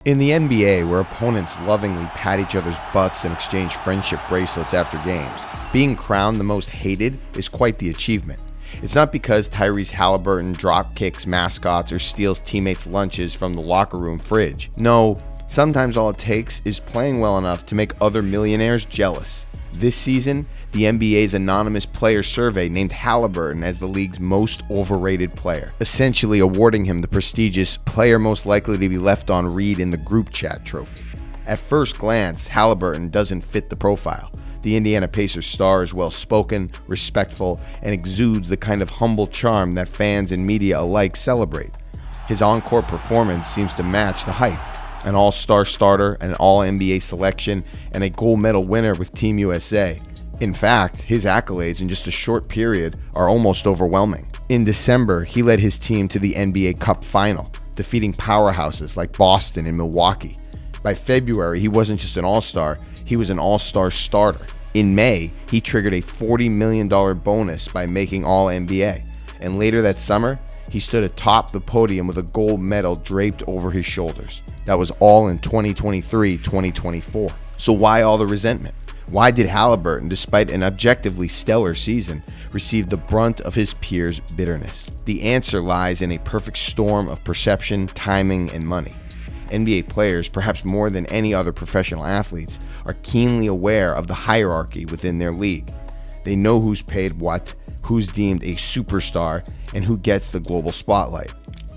In the NBA, where opponents lovingly pat each other's butts and exchange friendship bracelets after games, being crowned the most hated is quite the achievement. It's not because Tyrese Haliburton drop kicks mascots or steals teammates' lunches from the locker room fridge. No, sometimes all it takes is playing well enough to make other millionaires jealous. This season, the NBA's anonymous player survey named Haliburton as the league's most overrated player, essentially awarding him the prestigious player most likely to be left on read in the group chat trophy. At first glance, Haliburton doesn't fit the profile. The Indiana Pacers star is well-spoken, respectful, and exudes the kind of humble charm that fans and media alike celebrate. His on-court performance seems to match the hype. An all-star starter, an all-NBA selection, and a gold medal winner with Team USA. In fact, his accolades in just a short period are almost overwhelming. In December, he led his team to the NBA Cup final, defeating powerhouses like Boston and Milwaukee. By February, he wasn't just an all-star, he was an all-star starter. In May, he triggered a $40 million bonus by making All-NBA. And later that summer, he stood atop the podium with a gold medal draped over his shoulders. That was all in 2023-2024. So why all the resentment? Why did Haliburton, despite an objectively stellar season, receive the brunt of his peers' bitterness? The answer lies in a perfect storm of perception, timing, and money. NBA players, perhaps more than any other professional athletes, are keenly aware of the hierarchy within their league. They know who's paid what, who's deemed a superstar, and who gets the global spotlight.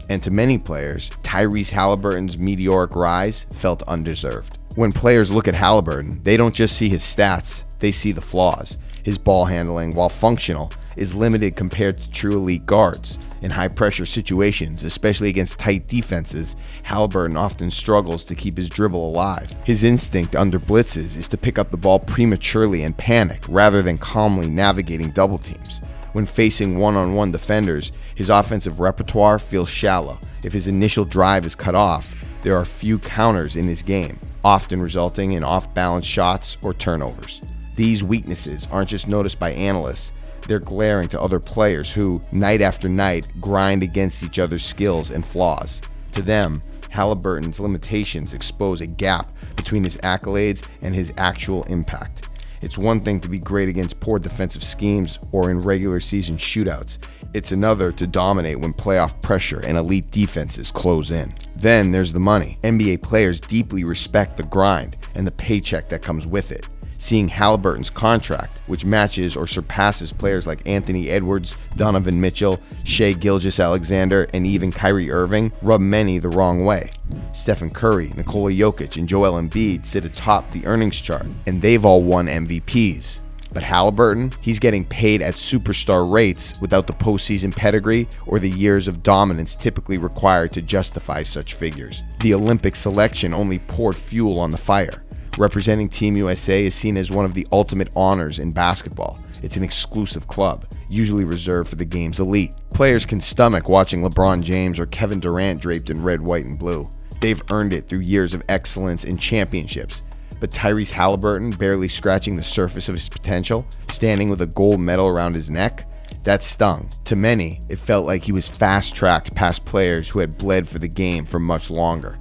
And to many players, Tyrese Haliburton's meteoric rise felt undeserved. When players look at Haliburton, they don't just see his stats, they see the flaws. His ball handling, while functional, is limited compared to true elite guards. In high-pressure situations, especially against tight defenses, Haliburton often struggles to keep his dribble alive. His instinct under blitzes is to pick up the ball prematurely and panic, rather than calmly navigating double teams. When facing one-on-one defenders, his offensive repertoire feels shallow. If his initial drive is cut off, there are few counters in his game, often resulting in off-balance shots or turnovers. These weaknesses aren't just noticed by analysts, they're glaring to other players who, night after night, grind against each other's skills and flaws. To them, Haliburton's limitations expose a gap between his accolades and his actual impact. It's one thing to be great against poor defensive schemes or in regular season shootouts. It's another to dominate when playoff pressure and elite defenses close in. Then there's the money. NBA players deeply respect the grind and the paycheck that comes with it. Seeing Haliburton's contract, which matches or surpasses players like Anthony Edwards, Donovan Mitchell, Shai Gilgeous-Alexander, and even Kyrie Irving, rub many the wrong way. Stephen Curry, Nikola Jokic, and Joel Embiid sit atop the earnings chart, and they've all won MVPs. But Haliburton, he's getting paid at superstar rates without the postseason pedigree or the years of dominance typically required to justify such figures. The Olympic selection only poured fuel on the fire. Representing Team USA is seen as one of the ultimate honors in basketball. It's an exclusive club, usually reserved for the game's elite. Players can stomach watching LeBron James or Kevin Durant draped in red, white, and blue. They've earned it through years of excellence and championships. But Tyrese Haliburton, barely scratching the surface of his potential, standing with a gold medal around his neck, that stung. To many, it felt like he was fast-tracked past players who had bled for the game for much longer.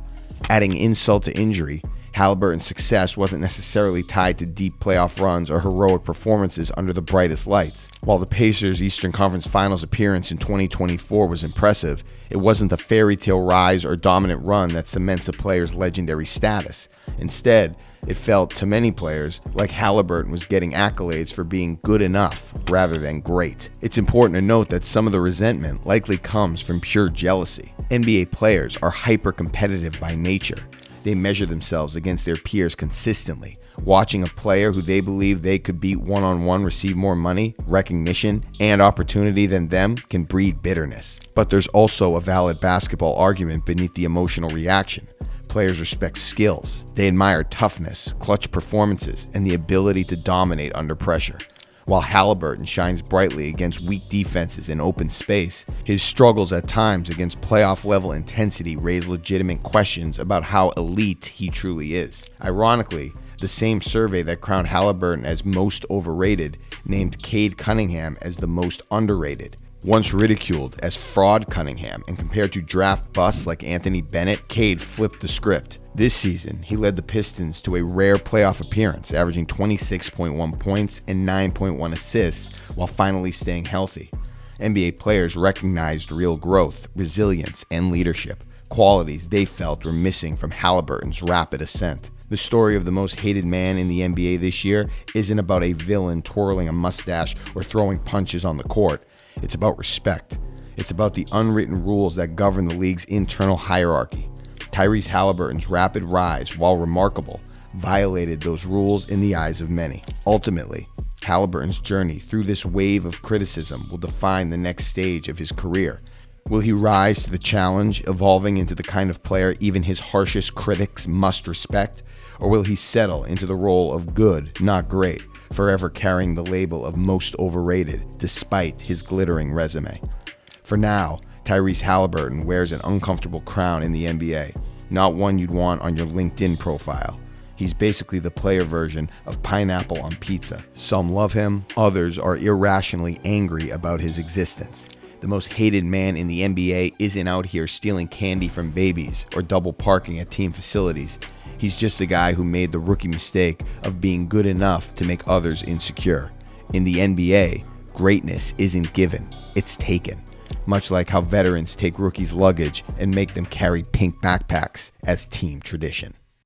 Adding insult to injury, Haliburton's success wasn't necessarily tied to deep playoff runs or heroic performances under the brightest lights. While the Pacers' Eastern Conference Finals appearance in 2024 was impressive, it wasn't the fairy tale rise or dominant run that cements a player's legendary status. Instead, it felt to many players like Haliburton was getting accolades for being good enough rather than great. It's important to note that some of the resentment likely comes from pure jealousy. NBA players are hyper-competitive by nature. They measure themselves against their peers consistently. Watching a player who they believe they could beat one-on-one receive more money, recognition, and opportunity than them can breed bitterness. But there's also a valid basketball argument beneath the emotional reaction. Players respect skills. They admire toughness, clutch performances, and the ability to dominate under pressure. While Haliburton shines brightly against weak defenses in open space, his struggles at times against playoff-level intensity raise legitimate questions about how elite he truly is. Ironically, the same survey that crowned Haliburton as most overrated named Cade Cunningham as the most underrated. Once ridiculed as fraud Cunningham and compared to draft busts like Anthony Bennett, Cade flipped the script. This season, he led the Pistons to a rare playoff appearance, averaging 26.1 points and 9.1 assists while finally staying healthy. NBA players recognized real growth, resilience, and leadership, qualities they felt were missing from Haliburton's rapid ascent. The story of the most hated man in the NBA this year isn't about a villain twirling a mustache or throwing punches on the court. It's about respect. It's about the unwritten rules that govern the league's internal hierarchy. Tyrese Haliburton's rapid rise, while remarkable, violated those rules in the eyes of many. Ultimately, Haliburton's journey through this wave of criticism will define the next stage of his career. Will he rise to the challenge, evolving into the kind of player even his harshest critics must respect? Or will he settle into the role of good, not great, forever carrying the label of most overrated, despite his glittering resume? For now, Tyrese Haliburton wears an uncomfortable crown in the NBA, not one you'd want on your LinkedIn profile. He's basically the player version of pineapple on pizza. Some love him, others are irrationally angry about his existence. The most hated man in the NBA isn't out here stealing candy from babies or double parking at team facilities. He's just a guy who made the rookie mistake of being good enough to make others insecure. In the NBA, greatness isn't given, it's taken. Much like how veterans take rookies' luggage and make them carry pink backpacks as team tradition.